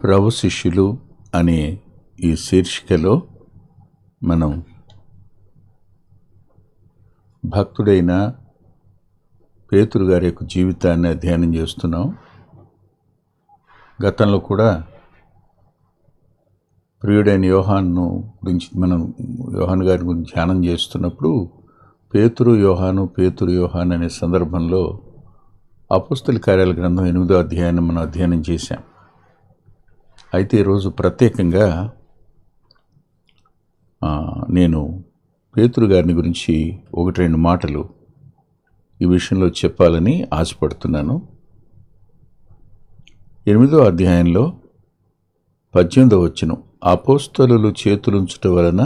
ప్రభు శిష్యులు అనే ఈ శీర్షికలో మనం భక్తుడైన పేతురు గారి యొక్క జీవితాన్ని అధ్యయనం చేస్తున్నాం. గతంలో కూడా ప్రియుడైన యోహాను గురించి యోహాను గారి గురించి ధ్యానం చేస్తున్నప్పుడు పేతురు యోహాను అనే సందర్భంలో అపోస్తల కార్యాల గ్రంథం 8వ అధ్యాయాన్ని మనం అధ్యయనం చేశాం. అయితే ఈరోజు ప్రత్యేకంగా నేను పేతురు గారిని గురించి 1-2 మాటలు ఈ విషయంలో చెప్పాలని ఆశపడుతున్నాను. 8వ అధ్యాయంలో 18వ వచనం, అపోస్తలులు చేతులుంచుట వలన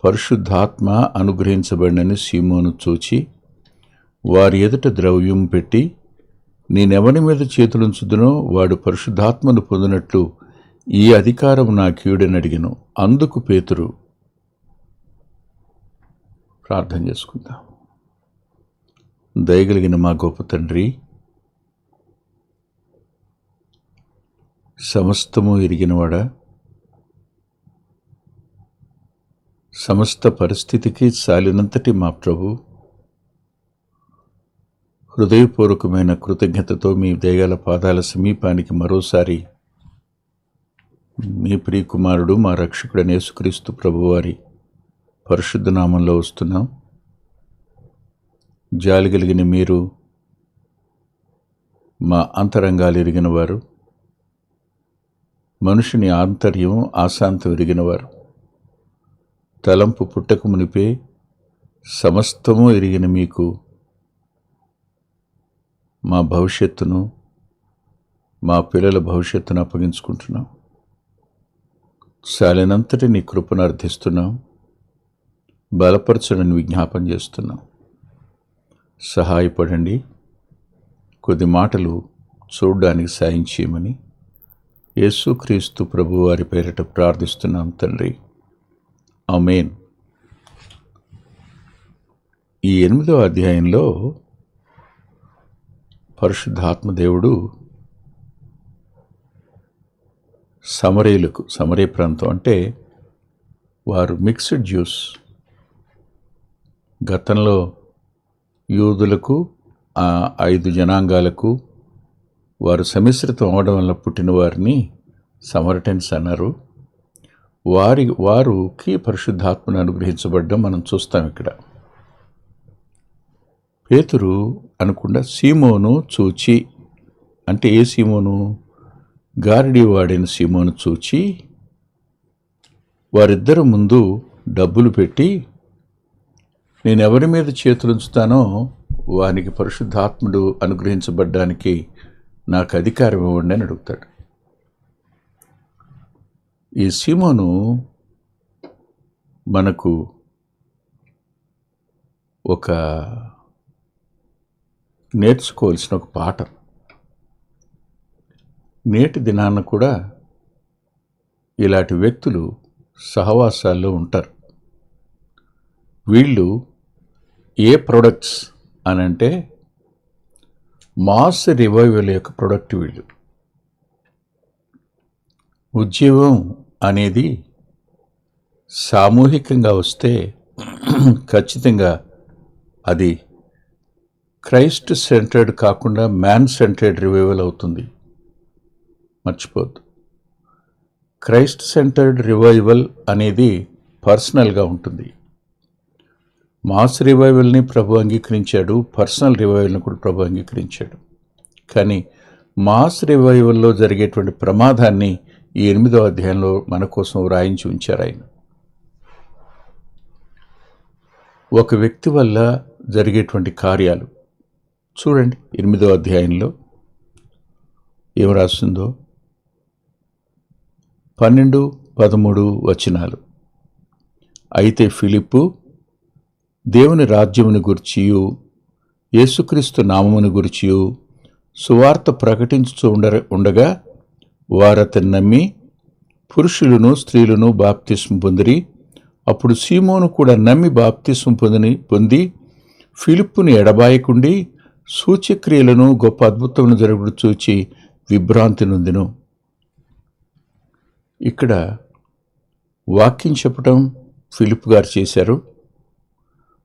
పరిశుద్ధాత్మ అనుగ్రహించబడినని సీమోను చూచి వారి ఎదుట ద్రవ్యం పెట్టి, నేనెవని మీద చేతులుంచుదునో వాడు పరిశుద్ధాత్మను పొందినట్లు ఈ అధికారం నాకీయుడని అడిగెను. అందుకు పేతురు, ప్రార్థన చేసుకుందాం. దయగలిగిన మా గొప్ప తండ్రి, సమస్తము ఎరిగినవాడా, సమస్త పరిస్థితికి చాలినంతటి మా ప్రభు, హృదయపూర్వకమైన కృతజ్ఞతతో మీ దయగల పాదాల సమీపానికి మరోసారి మీ ప్రియకుమారుడు మా రక్షకుడైన యేసుక్రీస్తు ప్రభువారి పరిశుద్ధ నామంలో వస్తున్నాం. జాలి కలిగిన మీరు, మా అంతరంగాలు ఎరిగిన వారు, మనుషుని ఆంతర్యం ఆశాంతం ఎరిగిన వారు, తలంపు పుట్టక మునిపే సమస్తము ఎరిగిన మీకు మా భవిష్యత్తును, మా పిల్లల భవిష్యత్తును అప్పగించుకుంటున్నాం. చాలినంతటి నీ కృపను అర్థిస్తున్నాం. బలపరచడని విజ్ఞాపన చేస్తున్నాం. సహాయపడండి. కొద్ది మాటలు చూడడానికి సాయం చేయమని యేసుక్రీస్తు ప్రభువారి పేరిట ప్రార్థిస్తున్నాం తండ్రి, ఆమేన్. ఈ 8వ అధ్యాయంలో పరిశుద్ధాత్మదేవుడు సమరే ప్రాంతం అంటే వారు మిక్స్డ్ జ్యూస్, గతంలో యూదులకు 5 జనాంగాలకు వారు అవడం వల్ల పుట్టిన వారిని సమరటెన్స్ అన్నారు. వారికి పరిశుద్ధాత్మను అనుగ్రహించబడ్డం మనం చూస్తాం. ఇక్కడ పేతురు అనుకుండా సీమోను చూచి, అంటే ఏ సీమోను? గారడీ వాడిన సీమోను చూచి వారిద్దరు ముందు డబ్బులు పెట్టి, నేను ఎవరి మీద చేతులుంచుతానో వానికి పరిశుద్ధాత్ముడు అనుగ్రహించబడ్డానికి నాకు అధికారం ఇవ్వండి అని అడుగుతాడు. ఈ సీమోను మనకు ఒక నేర్చుకోవాల్సిన ఒక పాఠం. నేటి దినాన కూడా ఇలాంటి వ్యక్తులు సహవాసాల్లో ఉంటారు. వీళ్ళు ఏ ప్రొడక్ట్స్ అనంటే మాస్ రివైవల్ యొక్క ప్రొడక్ట్. వీళ్ళు ఉద్యమం అనేది సామూహికంగా వస్తే ఖచ్చితంగా అది క్రైస్ట్ సెంటర్డ్ కాకుండా మ్యాన్ సెంటర్డ్ రివైవల్ అవుతుంది. మర్చిపోద్దు. క్రైస్ట్ సెంటర్డ్ రివైవల్ అనేది పర్సనల్గా ఉంటుంది. మాస్ రివైవల్ని ప్రభు అంగీకరించాడు, పర్సనల్ రివైవల్ని కూడా ప్రభు అంగీకరించాడు. కానీ మాస్ రివైవల్లో జరిగేటువంటి ప్రమాదాన్ని ఈ 8వ అధ్యాయంలో మన కోసం వ్రాయించి ఉంచారు ఆయన. ఒక వ్యక్తి వల్ల జరిగేటువంటి కార్యాలు చూడండి. 8వ అధ్యాయంలో ఏం రాస్తుందో 12-13 వచనాలు. అయితే ఫిలిప్పు దేవుని రాజ్యమును గూర్చియు యేసుక్రీస్తు నామమును గూర్చియు సువార్త ప్రకటించుచూ ఉండగా వారతన్ని నమ్మి పురుషులను స్త్రీలను బాప్తిస్మం పొందిరి. అప్పుడు సీమోను కూడా నమ్మి బాప్తిస్మం పొంది ఫిలిప్పుని ఎడబాయకుండి సూచ్యక్రియలను గొప్ప అద్భుతములను జరుగుడు చూచి విభ్రాంతి నొందెను. ఇక్కడ వాక్యం చెప్పటం ఫిలిప్ గారు చేశారు.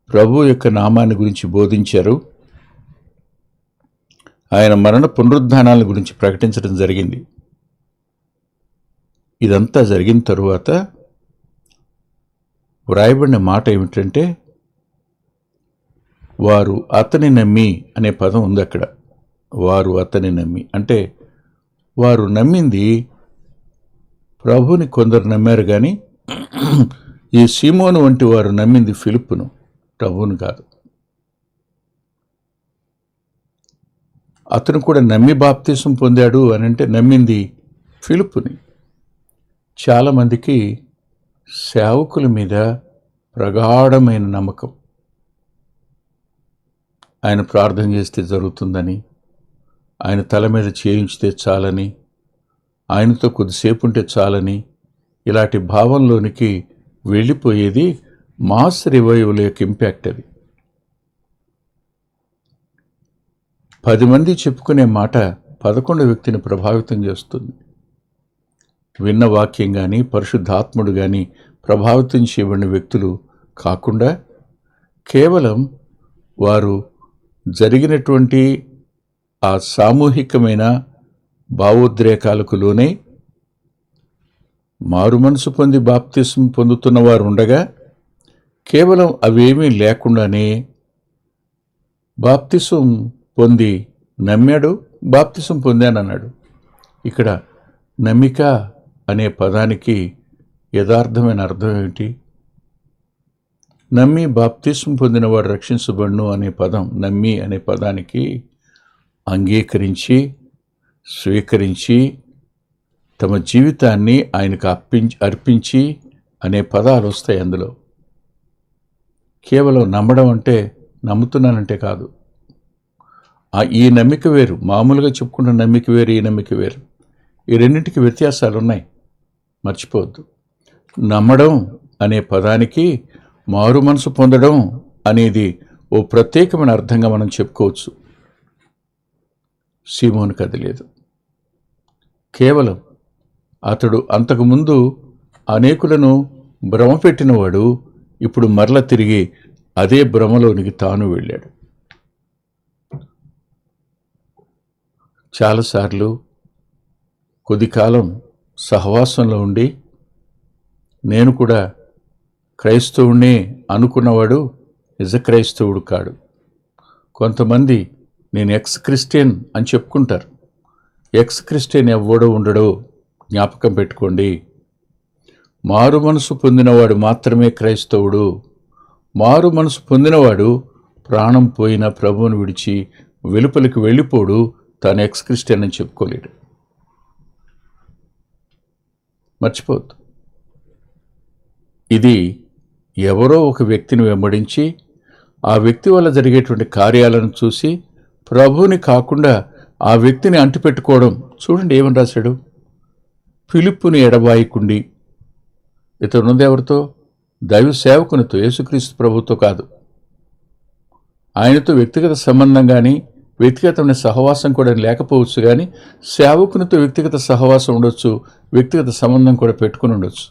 ప్రభు యొక్క నామాన్ని గురించి బోధించారు. ఆయన మరణ పునరుద్ధానాల గురించి ప్రకటించడం జరిగింది. ఇదంతా జరిగిన తరువాత వ్రాయబడిన మాట ఏమిటంటే, వారు అతని నమ్మి అనే పదం ఉంది అక్కడ. వారు అతని నమ్మి అంటే వారు నమ్మింది ప్రభుని కొందరు నమ్మారు, కానీ ఈ సీమోను వంటి వారు నమ్మింది ఫిలిప్పును, ప్రభువును కాదు. అతను కూడా నమ్మి బాప్తిసం పొందాడు అని అంటే నమ్మింది ఫిలిప్పుని. చాలామందికి సేవకుల మీద ప్రగాఢమైన నమ్మకం. ఆయన ప్రార్థన చేస్తే జరుగుతుందని, ఆయన తల మీద చేయించితే చాలని, ఆయనతో కొద్దిసేపు ఉంటే చాలని, ఇలాంటి భావంలోనికి వెళ్ళిపోయేది మాస్ రివైవల్ యొక్క ఇంపాక్ట్. అది 10 మంది చెప్పుకునే మాట 11 వ్యక్తిని ప్రభావితం చేస్తుంది. విన్న వాక్యం కానీ పరిశుద్ధాత్ముడు కానీ ప్రభావితం చేయబడిన వ్యక్తులు కాకుండా కేవలం వారు జరిగినటువంటి ఆ సామూహికమైన భావోద్రేకాలకు లోనే మారు మనసు పొంది బాప్తిసం పొందుతున్న వారు ఉండగా, కేవలం అవేమీ లేకుండానే బాప్తిసం పొంది నమ్మాడు, బాప్తిసం పొందానన్నాడు. ఇక్కడ నమ్మిక అనే పదానికి యథార్థమైన అర్థం ఏమిటి? నమ్మి బాప్తిసం పొందినవాడు రక్షించబడును అనే పదం, నమ్మి అనే పదానికి అంగీకరించి స్వీకరించి తమ జీవితాన్ని ఆయనకు అర్పించి అనే పదాలు వస్తాయి అందులో. కేవలం నమ్మడం అంటే నమ్ముతున్నానంటే కాదు. ఈ నమ్మిక వేరు, మామూలుగా చెప్పుకున్న నమ్మిక వేరు, ఈ నమ్మిక వేరు. ఈ రెండింటికి వ్యత్యాసాలు ఉన్నాయి, మర్చిపోవద్దు. నమ్మడం అనే పదానికి మారు మనసు పొందడం అనేది ఓ ప్రత్యేకమైన అర్థంగా మనం చెప్పుకోవచ్చు. సీమోనుకి అది లేదు. కేవలం అతడు అంతకుముందు అనేకులను భ్రమ పెట్టినవాడు ఇప్పుడు మరల తిరిగి అదే భ్రమలోనికి తాను వెళ్ళాడు. చాలాసార్లు కొద్ది కాలం సహవాసంలో ఉండి నేను కూడా క్రైస్తవుణ్ణే అనుకున్నవాడు నిజ క్రైస్తవుడు కాడు. కొంతమంది నేను ఎక్స్ క్రిస్టియన్ అని చెప్పుకుంటారు. ఎక్స్ క్రిస్టియన్ ఎవ్వడో ఉండడో జ్ఞాపకం పెట్టుకోండి. మారు మనసు పొందినవాడు మాత్రమే క్రైస్తవుడు. మారు మనసు పొందినవాడు ప్రాణం పోయిన ప్రభువును విడిచి వెలుపలికి వెళ్ళిపోడు, తాను ఎక్స్ క్రిస్టియన్ అని చెప్పుకోలేడు. మర్చిపోద్దు. ఇది ఎవరో ఒక వ్యక్తిని వెంబడించి ఆ వ్యక్తి వల్ల జరిగేటువంటి కార్యాలను చూసి ప్రభువుని కాకుండా ఆ వ్యక్తిని అంటిపెట్టుకోవడం. చూడండి ఏమని రాశాడు, ఫిలిప్పుని ఎడబాయికుండి. ఇతనుంది ఎవరితో? దైవ సేవకునితో, యేసుక్రీస్తు ప్రభుతో కాదు. ఆయనతో వ్యక్తిగత సంబంధం కానీ వ్యక్తిగతమైన సహవాసం కూడా లేకపోవచ్చు, కానీ సేవకునితో వ్యక్తిగత సహవాసం ఉండొచ్చు, వ్యక్తిగత సంబంధం కూడా పెట్టుకుని ఉండొచ్చు.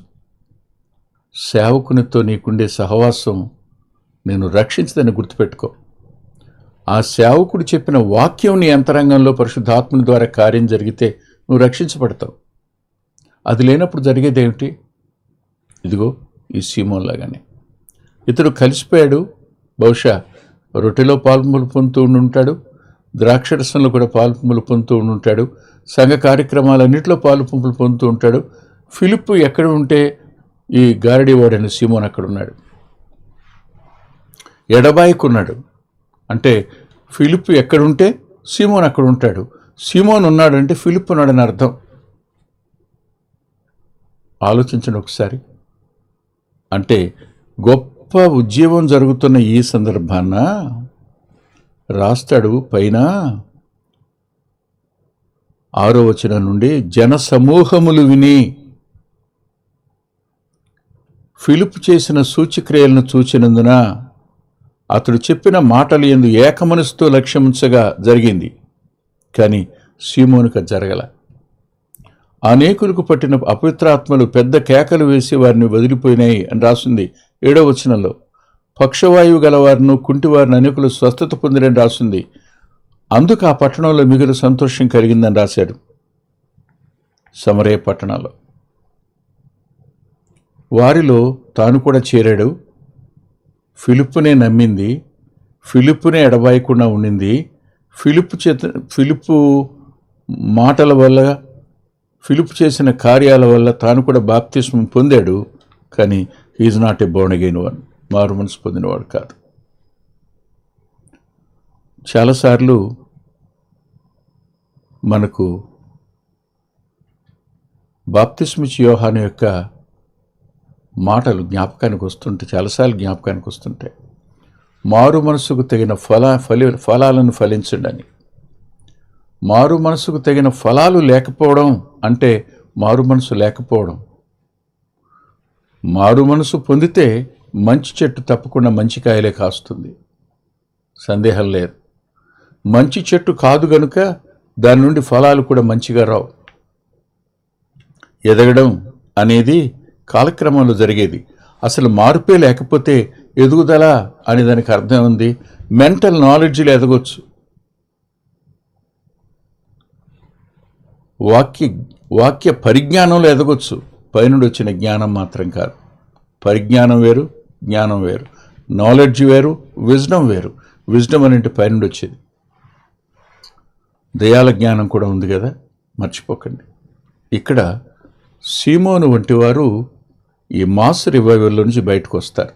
సేవకునితో నీకుండే సహవాసం నేను రక్షించదని గుర్తుపెట్టుకో. ఆ సేవకుడు చెప్పిన వాక్యం నీ అంతరంగంలో పరిశుద్ధాత్మని ద్వారా కార్యం జరిగితే నువ్వు రక్షించబడతావు. అది లేనప్పుడు జరిగేదేమిటి? ఇదిగో ఈ సీమోన్లాగానే ఇతడు కలిసిపోయాడు. బహుశా రొట్టెలో పాల్పొంపులు పొందుతూ ఉండుంటాడు, ద్రాక్షరసంలో కూడా పాల్పొంపులు పొందుతూ ఉండుంటాడు, సంఘ కార్యక్రమాలన్నింటిలో పాలుపొంపులు పొందుతూ ఉంటాడు. ఫిలిప్పు ఎక్కడ ఉంటే ఈ గారడీవాడైన సీమోన్ అక్కడ ఉన్నాడు, ఎడబాయికున్నాడు. అంటే ఫిలిప్పు ఎక్కడుంటే సీమోన్ అక్కడ ఉంటాడు. సీమోన్ ఉన్నాడంటే ఫిలిప్పు ఉన్నాడని అర్థం. ఆలోచించండి ఒకసారి. అంటే గొప్ప ఉద్యమం జరుగుతున్న ఈ సందర్భాన రాస్తాడు పైన 6వ వచనం నుండి, జన సమూహములు విని ఫిలిప్పు చేసిన సూచక్రియలను చూచినందున అతడు చెప్పిన మాటలు యందు ఏకమనసుతో లక్ష్యముంచగా జరిగింది, కానీ సీమోనుకు జరగల. అనేకులకు పట్టిన అపవిత్రాత్మలు పెద్ద కేకలు వేసి వారిని వదిలిపోయినాయి అని రాసింది 7వ వచనంలో. పక్షవాయువు గలవారిను కుంటివారిని అనేకులు స్వస్థత పొందిరని రాసింది. అందుకు ఆ పట్టణంలో మిగులు సంతోషం కలిగిందని రాశాడు. సమరయ పట్టణంలో వారిలో తాను కూడా చేరాడు. ఫిలిప్పునే నమ్మింది, ఫిలిప్పునే ఎడబాయకుండా ఉండింది. ఫిలిప్పు మాటల వల్ల, ఫిలిప్పు చేసిన కార్యాల వల్ల తాను కూడా బాప్తిస్మం పొందాడు. కానీ he is not a born again one, మారు మనసు పొందినవాడు కాదు. చాలాసార్లు మనకు బాప్తిస్మిచ్చి యోహాను యొక్క మాటలు జ్ఞాపకానికి వస్తుంటాయి. మారు మనసుకు తగిన ఫలాలను ఫలించండి అని. మారు మనసుకు తగిన ఫలాలు లేకపోవడం అంటే మారు మనసు లేకపోవడం. మారు మనసు పొందితే మంచి చెట్టు తప్పకుండా మంచి కాయలే కాస్తుంది, సందేహం లేదు. మంచి చెట్టు కాదు గనుక దాని నుండి ఫలాలు కూడా మంచిగా రావు. ఎదగడం అనేది కాలక్రమంలో జరిగేది. అసలు మార్పే లేకపోతే ఎదుగుదల అనే దానికి అర్థం ఉంది. మెంటల్ నాలెడ్జ్లో ఎదగొచ్చు, వాక్య పరిజ్ఞానంలో ఎదగొచ్చు. పైనుండి వచ్చిన జ్ఞానం మాత్రం కాదు. పరిజ్ఞానం వేరు, జ్ఞానం వేరు. నాలెడ్జ్ వేరు, విజ్డమ్ వేరు. విజ్డమ్ అనేది పైనుండి వచ్చేది. దయాల జ్ఞానం కూడా ఉంది కదా, మర్చిపోకండి. ఇక్కడ సీమోను వంటి వారు ఈ మాస్ రివైవల్లో నుంచి బయటకు వస్తారు,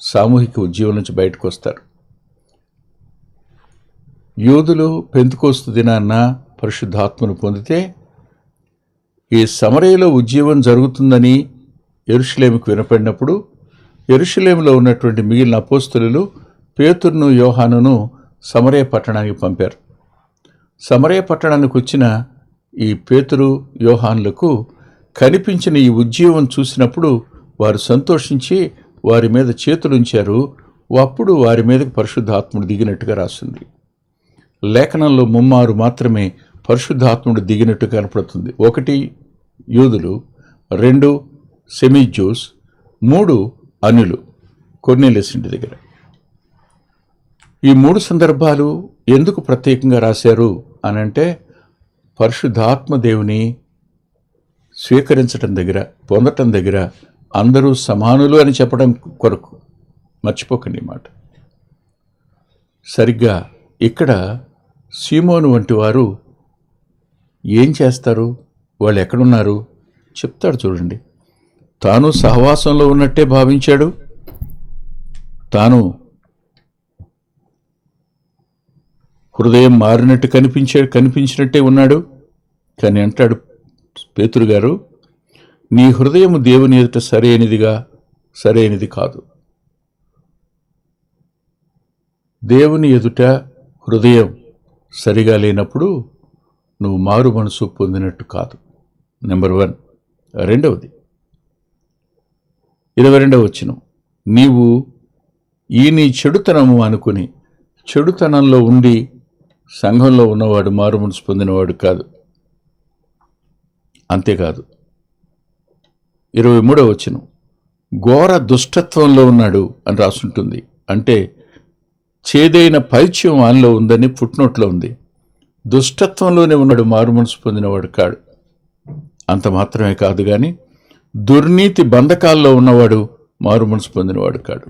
సామూహిక ఉద్యమం నుంచి బయటకు వస్తారు. యూదులు పెంతెకోస్తు దినాన్న పరిశుద్ధాత్మను పొందితే ఈ సమరయలో ఉద్యమం జరుగుతుందని యెరూషలేముకు వినపడినప్పుడు యెరూషలేములో ఉన్నటువంటి మిగిలిన అపోస్తలులు పేతురును యోహానును సమరయ పట్టణానికి పంపారు. సమరయ పట్టణానికి వచ్చిన ఈ పేతురు యోహానులకు కనిపించిన ఈ ఉద్యమం చూసినప్పుడు వారు సంతోషించి వారి మీద చేతులుంచారు. అప్పుడు వారి మీదకి పరిశుద్ధాత్ముడు దిగినట్టుగా రాస్తుంది. లేఖనంలో ముమ్మారు మాత్రమే పరిశుద్ధాత్ముడు దిగినట్టు కనపడుతుంది. 1 యూదులు, 2 సెమీజ్యూస్, 3 అన్యులు కొర్నేలియస్ ఇంటి దగ్గర. ఈ 3 సందర్భాలు ఎందుకు ప్రత్యేకంగా రాశారు అనంటే పరిశుద్ధాత్మ దేవుని స్వీకరించటం దగ్గర, పొందటం దగ్గర అందరూ సమానులు అని చెప్పడం కొరకు. మర్చిపోకండి మాట. సరిగ్గా ఇక్కడ సీమోను వంటి వారు ఏం చేస్తారు, వాళ్ళు ఎక్కడున్నారు చెప్తాడు చూడండి. తాను సహవాసంలో ఉన్నట్టే భావించాడు, తాను హృదయం మారినట్టు కనిపించినట్టే ఉన్నాడు. కానీ అంటాడు పేతురు గారు, నీ హృదయం దేవుని ఎదుట సరైనది కాదు. దేవుని ఎదుట హృదయం సరిగా లేనప్పుడు నువ్వు మారు మనసు పొందినట్టు కాదు. నెంబర్ 1. రెండవది 22వ వచనం, నీవు నీ చెడుతనము అనుకుని చెడుతనంలో ఉండి సంఘంలో ఉన్నవాడు మారు మనసు పొందినవాడు కాదు. అంతేకాదు 23వ వచనం, ఘోర దుష్టత్వంలో ఉన్నాడు అని రాసుంటుంది. అంటే చేదైన పైత్యం ఆయనలో ఉందని ఫుట్నోట్లో ఉంది. దుష్టత్వంలోనే ఉన్నాడు, మారు మనసు పొందినవాడు కాడు. అంత మాత్రమే కాదు కానీ దుర్నీతి బంధకాల్లో ఉన్నవాడు మారు మనసు పొందినవాడు కాడు.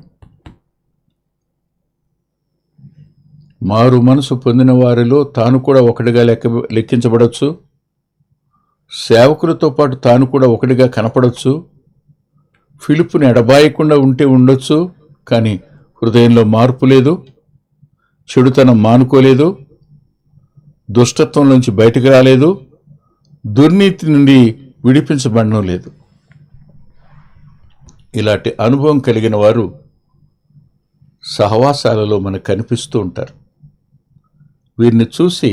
మారు మనసు పొందిన వారిలో తాను కూడా ఒకటిగా లెక్కించబడవచ్చు. సేవకులతో పాటు తాను కూడా ఒకటిగా కనపడవచ్చు. ఫిలిప్పుని ఎడబాయకుండా ఉండొచ్చు. కానీ హృదయంలో మార్పు లేదు, చెడుతనం మానుకోలేదు, దుష్టత్వం నుంచి బయటకు రాలేదు, దుర్నీతి నుండి విడిపించబడడం లేదు. ఇలాంటి అనుభవం కలిగిన వారు సహవాసాలలో మనకు కనిపిస్తూ ఉంటారు. వీరిని చూసి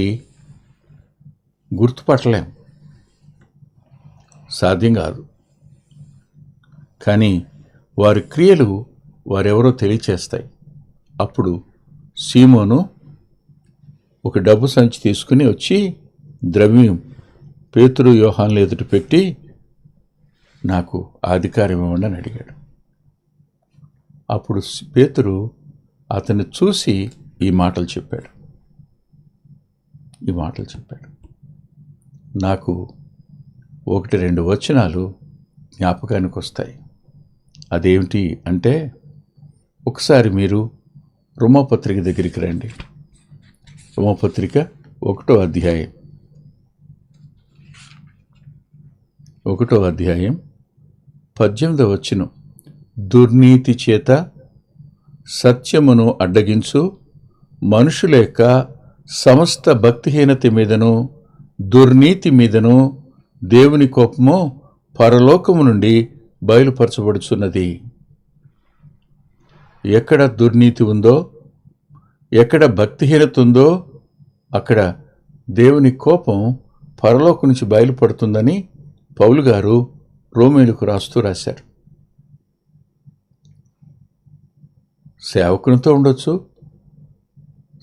గుర్తుపట్టలేం, సాధ్యం కాదు. కానీ వారి క్రియలు వారెవరో తెలియచేస్తాయి. అప్పుడు సీమోను ఒక డబ్బు సంచి తీసుకుని వచ్చి ద్రవ్యం పేతురు యోహానులు ఎదుట పెట్టి నాకు ఆ అధికారం ఇవ్వండి అని అడిగాడు. అప్పుడు పేతురు అతన్ని చూసి ఈ మాటలు చెప్పాడు. నాకు 1-2 వచనాలు జ్ఞాపకానికి వస్తాయి. అదేమిటి అంటే, ఒకసారి మీరు రోమాపత్రిక దగ్గరికి రండి. రోమాపత్రిక 1వ అధ్యాయం 18వ వచనం. దుర్నీతి చేత సత్యమును అడ్డగించు మనుషుల యొక్క సమస్త భక్తిహీనత మీదను దుర్నీతి మీదను దేవుని కోపము పరలోకము నుండి బయలుపరచబడుచున్నది. ఎక్కడ దుర్నీతి ఉందో, ఎక్కడ భక్తిహీనత ఉందో అక్కడ దేవుని కోపం పరలోకం నుంచి బయలుపడుతుందని పౌలు గారు రోమీయులకు రాశారు. సేవకునితో ఉండొచ్చు,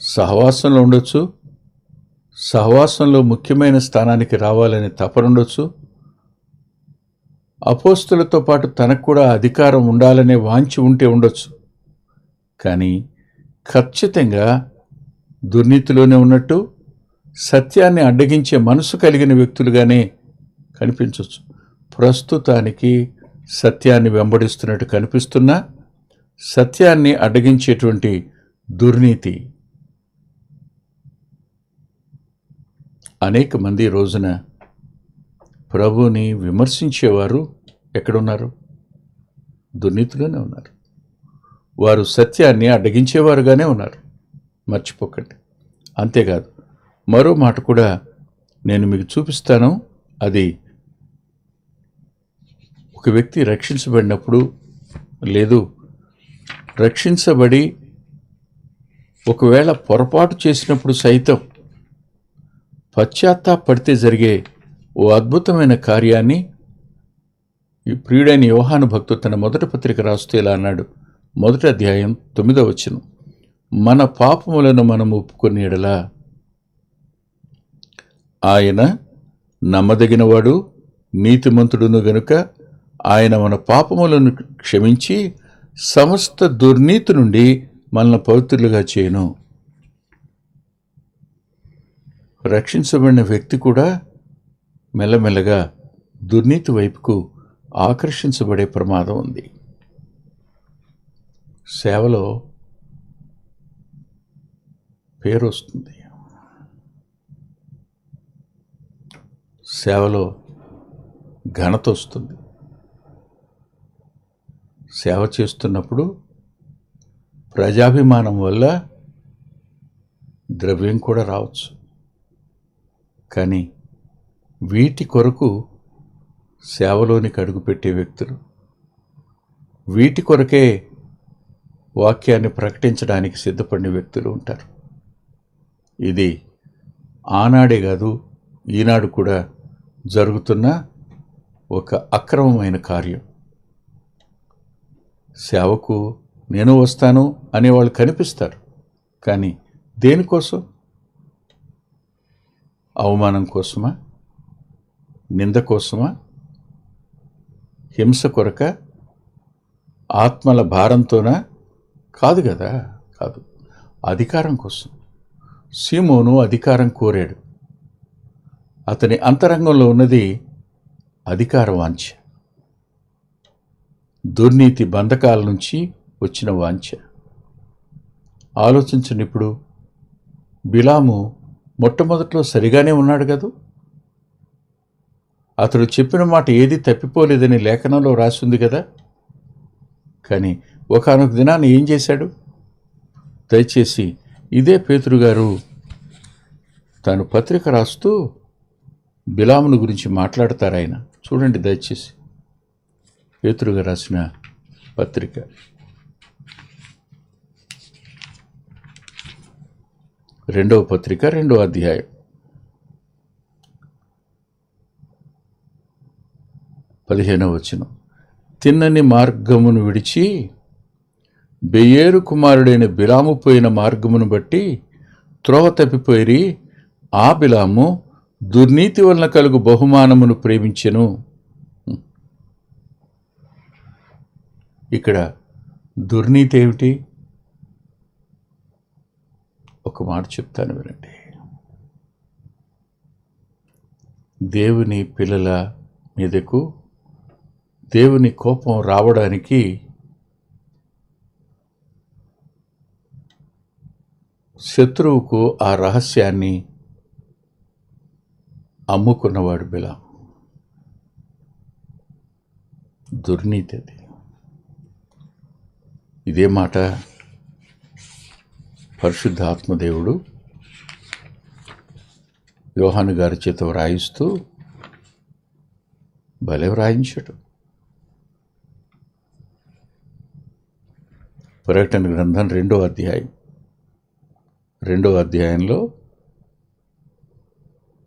సహవాసంలో ఉండొచ్చు, సహవాసంలో ముఖ్యమైన స్థానానికి రావాలని తపనుండొచ్చు, అపోస్తులతో పాటు తనకు కూడా అధికారం ఉండాలనే వాంఛ ఉంటే ఉండొచ్చు. కానీ ఖచ్చితంగా దుర్నీతిలోనే ఉన్నట్టు, సత్యాన్ని అడ్డగించే మనసు కలిగిన వ్యక్తులుగానే కనిపించవచ్చు. ప్రస్తుతానికి సత్యాన్ని వెంబడిస్తున్నట్టు కనిపిస్తున్నా సత్యాన్ని అడ్డగించేటువంటి దుర్నీతి అనేక మంది రోజున ప్రభువుని విమర్శించేవారు ఎక్కడున్నారు? దుర్నీతిలోనే ఉన్నారు. వారు సత్యాన్ని అడ్డగించేవారుగానే ఉన్నారు. మర్చిపోకండి. అంతేకాదు, మరో మాట కూడా నేను మీకు చూపిస్తాను. అది ఒక వ్యక్తి రక్షించబడినప్పుడు, లేదు రక్షించబడి ఒకవేళ పొరపాటు చేసినప్పుడు సైతం పశ్చాత్తాపడితే జరిగే ఓ అద్భుతమైన కార్యాన్ని ఈ ప్రియుడైన యోహాను భక్తుడు తన మొదటి పత్రిక రాస్తూ ఇలా అన్నాడు. 1వ అధ్యాయం 9వ వచనం. మన పాపములను మనం ఒప్పుకొని ఎడల ఆయన నమ్మదగినవాడు నీతిమంతుడును గనుక ఆయన మన పాపములను క్షమించి సమస్త దుర్నీతి నుండి మనల్ని పవిత్రులుగా చేయను. రక్షించబడిన వ్యక్తి కూడా మెల్లమెల్లగా దుర్నీతి వైపుకు ఆకర్షించబడే ప్రమాదం ఉంది. సేవలో పేరు వస్తుంది, సేవలో ఘనత వస్తుంది. సేవ చేస్తున్నప్పుడు ప్రజాభిమానం వల్ల ద్రవ్యం కూడా రావచ్చు. కానీ వీటి కొరకు సేవలోనికి అడుగుపెట్టే వ్యక్తులు, వీటి కొరకే వాక్యాన్ని ప్రకటించడానికి సిద్ధపడిన వ్యక్తులు ఉంటారు. ఇది ఆనాడే కాదు, ఈనాడు కూడా జరుగుతున్న ఒక అక్రమమైన కార్యం. సేవకు నేను వస్తాను అనేవాళ్ళు కనిపిస్తారు. కానీ దేనికోసం? అవమానం కోసమా? నింద కోసమా? హింస కొరక? ఆత్మల భారంతోనా? కాదు కదా, కాదు. అధికారం కోసం. సీమోను అధికారం కోరాడు. అతని అంతరంగంలో ఉన్నది అధికార వాంఛ, దుర్నీతి బంధకాల నుంచి వచ్చిన వాంఛ. ఆలోచించండి. ఇప్పుడు బిలాము మొట్టమొదట్లో సరిగానే ఉన్నాడు కదా. అతడు చెప్పిన మాట ఏది తప్పిపోలేదని లేఖనంలో రాసింది కదా. కానీ ఒకానొక దినాన్ని ఏం చేశాడు? దయచేసి ఇదే పేతురు గారు తాను పత్రిక రాస్తూ బిలామును గురించి మాట్లాడతారు. ఆయన చూడండి దయచేసి, పేతురుగా రాసిన పత్రిక 2వ పత్రిక 2వ అధ్యాయం 15వ వచనం. తిన్నని మార్గమును విడిచి బెయేరు కుమారుడైన బిలాము పోయిన మార్గమును బట్టి త్రోవ తప్పిపోయి ఆ బిలాము దుర్నీతి వలన కలుగు బహుమానమును ప్రేమించెను. ఇక్కడ దుర్నీతి ఏమిటి? ఒక మాట చెప్తాను వినండి. దేవుని పిల్లల మీదకు దేవుని కోపం రావడానికి శత్రువుకు ఆ రహస్యాన్ని అమ్ముకున్నవాడు బిలాం. దుర్నీతి అది. ఇదే మాట పరిశుద్ధాత్మదేవుడు యోహాను గారి చేత వ్రాయిస్తూ భలే వ్రాయించాడు. ప్రకటన గ్రంథం 2వ అధ్యాయంలో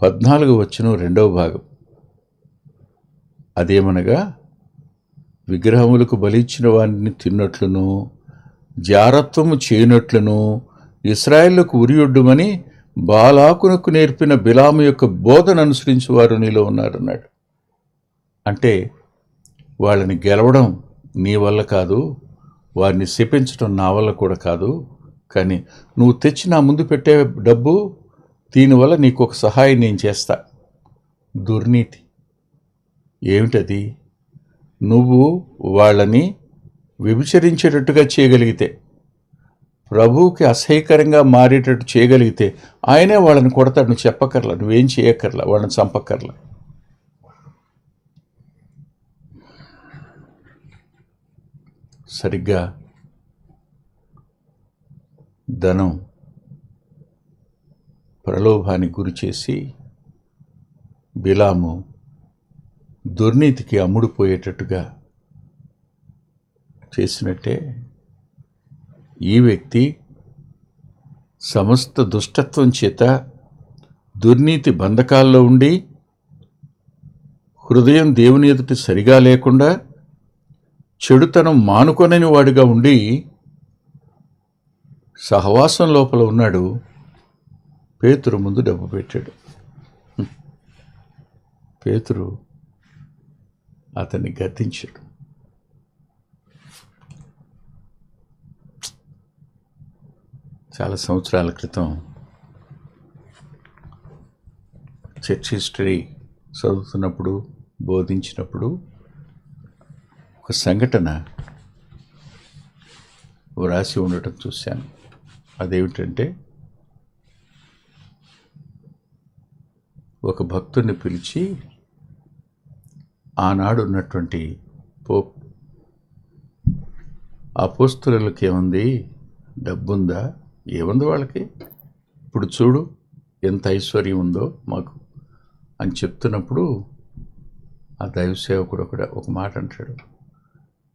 14వ వచనం 2వ భాగం. అదేమనగా, విగ్రహములకు బలిచ్చిన వారిని తిన్నట్లును జారత్వము చేయనట్లును ఇశ్రాయేలుకు ఉరియొడ్డుమని బాలాకునకు నేర్పిన బిలాము యొక్క బోధన అనుసరించి వారు నీలో ఉన్నారన్నాడు. అంటే వాళ్ళని గెలవడం నీ వల్ల కాదు, వారిని శపించడం నా వల్ల కూడా కాదు, కానీ నువ్వు తెచ్చి నా ముందు పెట్టే డబ్బు, దీనివల్ల నీకు ఒక సహాయం నేను చేస్తా. దుర్నీతి ఏమిటది? నువ్వు వాళ్ళని వ్యభిచరించేటట్టుగా చేయగలిగితే, ప్రభువుకి అసహ్యకరంగా మారేటట్టు చేయగలిగితే ఆయనే వాళ్ళని కొడతాడు. నువ్వు చెప్పక్కర్లా, నువ్వేం చేయక్కర్లా, వాళ్ళని చంపక్కర్లా. సరిగ్గా ధనం ప్రలోభానికి గురి చేసి బిలాము దుర్నీతికి అమ్ముడుపోయేటట్టుగా చేసినట్టే ఈ వ్యక్తి సమస్త దుష్టత్వం చేత దుర్నీతి బంధకాల్లో ఉండి హృదయం దేవుని ఎదుట సరిగా లేకుండా చెడుతనం మానుకొనని వాడిగా ఉండి సహవాసం లోపల ఉన్నాడు. పేతురు ముందు డబ్బు పెట్టాడు. పేతురు అతన్ని గద్దించాడు. చాలా సంవత్సరాల క్రితం చర్చ్ హిస్టరీ చదువుతున్నప్పుడు, బోధించినప్పుడు ఒక సంఘటన వ్రాసి ఉండటం చూశాను. అదేమిటంటే, ఒక భక్తుడిని పిలిచి ఆనాడు ఉన్నటువంటి పోప్, అపోస్తలులకి ఏముంది, డబ్బుందా? ఏముంది వాళ్ళకి? ఇప్పుడు చూడు ఎంత ఐశ్వర్యం ఉందో మాకు అని చెప్తున్నప్పుడు ఆ దైవ సేవకుడు ఒక మాట అంటాడు,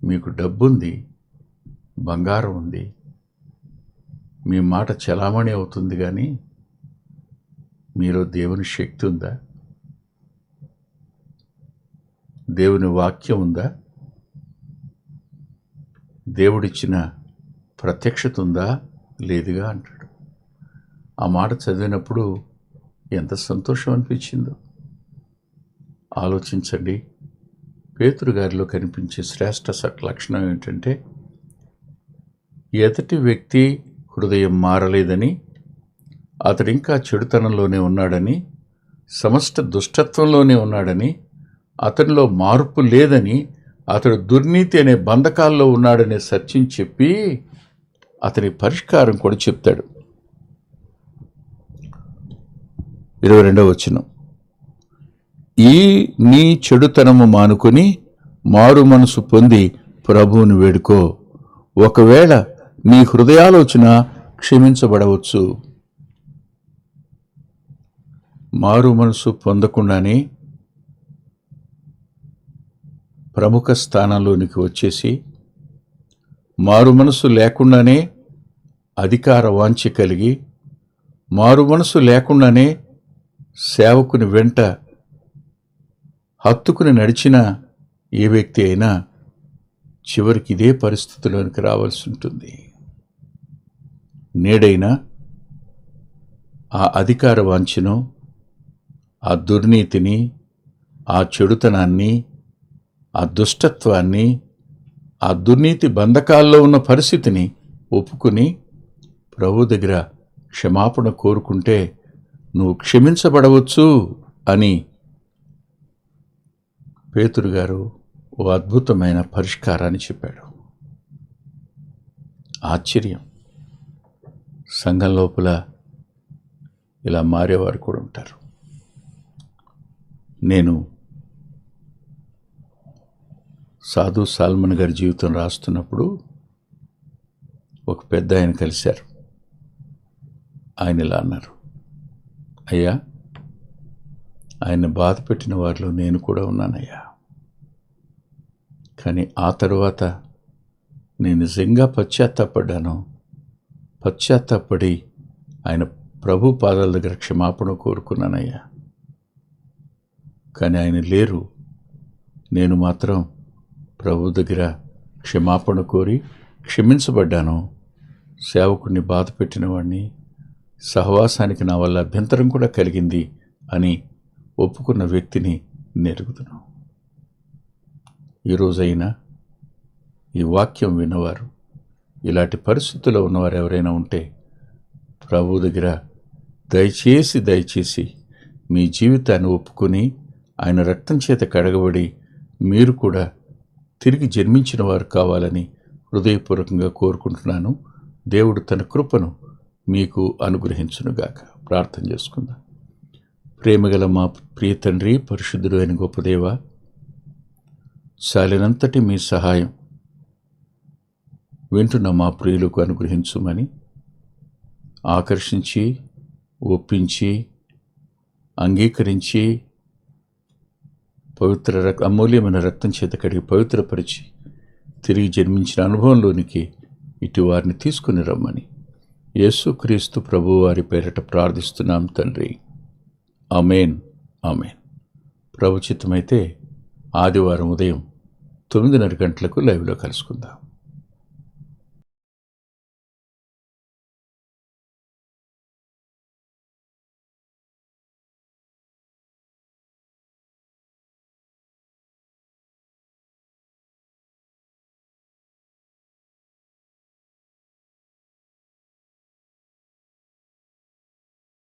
మీకు డబ్బుంది, బంగారం ఉంది, మీ మాట చలామణి అవుతుంది, కానీ మీలో దేవుని శక్తి ఉందా? దేవుని వాక్యం ఉందా? దేవుడిచ్చిన ప్రత్యక్షత ఉందా? లేదుగా అంటాడు. ఆ మాట చదివినప్పుడు ఎంత సంతోషం అనిపించిందో ఆలోచించండి. పేతురు గారిలో కనిపించే శ్రేష్ఠ లక్షణం ఏంటంటే, ఎదుటి వ్యక్తి హృదయం మారలేదని, అతడు ఇంకా చెడుతనంలోనే ఉన్నాడని, సమస్త దుష్టత్వంలోనే ఉన్నాడని, అతనిలో మార్పు లేదని, అతడు దుర్నీతి అనే బంధకాల్లో ఉన్నాడనే సత్యం చెప్పి అతని పరిష్కారం కూడా చెప్తాడు. 22వ వచనం, ఈ నీ చెడుతనము మానుకొని మారు మనసు పొంది ప్రభువుని వేడుకో, ఒకవేళ నీ హృదయాలోచన క్షమించబడవచ్చు. మారు మనసు పొందకుండానే ప్రముఖ స్థానంలోనికి వచ్చేసి, మారు మనసు లేకుండానే అధికార వాంఛ కలిగి, మారు మనసు లేకుండానే సేవకుని వెంట హత్తుకుని నడిచిన ఏ వ్యక్తి అయినా చివరికి ఇదే పరిస్థితిలోనికి రావాల్సి ఉంటుంది. నేడైనా ఆ అధికార వాంఛను, ఆ దుర్నీతిని, ఆ చెడుతనాన్ని, ఆ దుష్టత్వాన్ని, ఆ దుర్నీతి బంధకాల్లో ఉన్న పరిస్థితిని ఒప్పుకుని ప్రభు దగ్గర క్షమాపణ కోరుకుంటే నువ్వు క్షమించబడవచ్చు అని పేతురు గారు ఓ అద్భుతమైన పరిష్కారాన్ని చెప్పాడు. ఆశ్చర్యం. సంఘం లోపల ఇలా మారేవారు కూడా ఉంటారు. నేను సాధు సాల్మన్ గారి జీవితం రాస్తున్నప్పుడు ఒక పెద్ద ఆయన కలిశారు. ఆయన ఇలా అన్నారు, అయ్యా, ఆయన బాధ పెట్టిన వారిలో నేను కూడా ఉన్నానయ్యా. కానీ ఆ తరువాత నేను నిజంగా పశ్చాత్తాపడి ఆయన ప్రభు పాదాల దగ్గర క్షమాపణ కోరుకున్నానయ్యా. కానీ ఆయన లేరు. నేను మాత్రం ప్రభు దగ్గర క్షమాపణ కోరి క్షమించబడ్డాను. సేవకుడిని బాధ పెట్టిన వాడిని, సహవాసానికి నా వల్ల అభ్యంతరం కూడా కలిగింది అని ఒప్పుకున్న వ్యక్తిని నెరుగుతున్నాను. ఈరోజైనా ఈ వాక్యం విన్నవారు, ఇలాంటి పరిస్థితుల్లో ఉన్నవారు ఎవరైనా ఉంటే ప్రభు దగ్గర దయచేసి మీ జీవితాన్ని ఒప్పుకొని ఆయన రక్తం చేత కడగబడి మీరు కూడా తిరిగి జన్మించిన వారు కావాలని హృదయపూర్వకంగా కోరుకుంటున్నాను. దేవుడు తన కృపను మీకు అనుగ్రహించునుగాక. ప్రార్థన చేసుకుందాం. ప్రేమగల మా ప్రియ తండ్రి, పరిశుద్ధుడు అయిన గొప్ప దేవ, చాలినంతటి మీ సహాయం వింటున్న మా ప్రియులకు అనుగ్రహించుమని ఆకర్షించి, ఒప్పించి, అంగీకరించి, అమూల్యమైన రక్తం చేత కడిగి పవిత్రపరిచి తిరిగి జన్మించిన అనుభవంలోనికి ఇటు వారిని తీసుకుని రమ్మని యేసుక్రీస్తు ప్రభువు వారి పేరిట ప్రార్థిస్తున్నాం తండ్రి. ఆమేన్. ఆమేన్. ప్రభు చిత్తమైతే ఆదివారం ఉదయం 9:30 గంటలకు లైవ్లో కలుసుకుందాం.